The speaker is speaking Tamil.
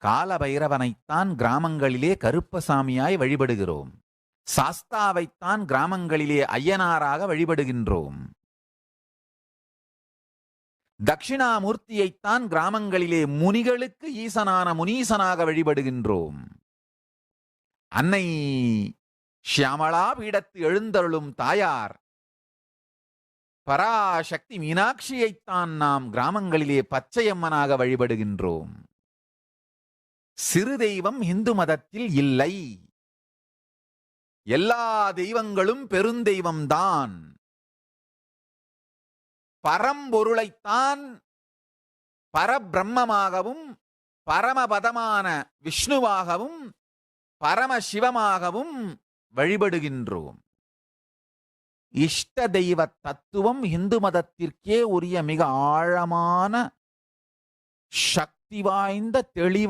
காலபைரவனைத்தான் கிராமங்களிலே கருப்பசாமியாய் வழிபடுகிறோம். சாஸ்தாவைத்தான் கிராமங்களிலே ஐயனாராக வழிபடுகின்றோம். தட்சிணாமூர்த்தியைத்தான் கிராமங்களிலே முனிகளுக்கு ஈசனான முனீசனாக வழிபடுகின்றோம். அன்னை ஷியாமளா பீடத்து எழுந்தருளும் தாயார் பராசக்தி மீனாட்சியைத்தான் நாம் கிராமங்களிலே பச்சையம்மனாக வழிபடுகின்றோம். சிறு தெய்வம் இந்து மதத்தில் இல்லை. எல்லா தெய்வங்களும் பெருந்தெய்வம்தான். பரம்பொருளைத்தான் பரபிரம்மமாகவும் பரமபதமான விஷ்ணுவாகவும் பரமசிவமாகவும் வழிபடுகின்றோம். இஷ்ட தெய்வ தத்துவம் இந்து மதத்திற்கே உரிய மிக ஆழமான சக்தி வாய்ந்த தெளிவான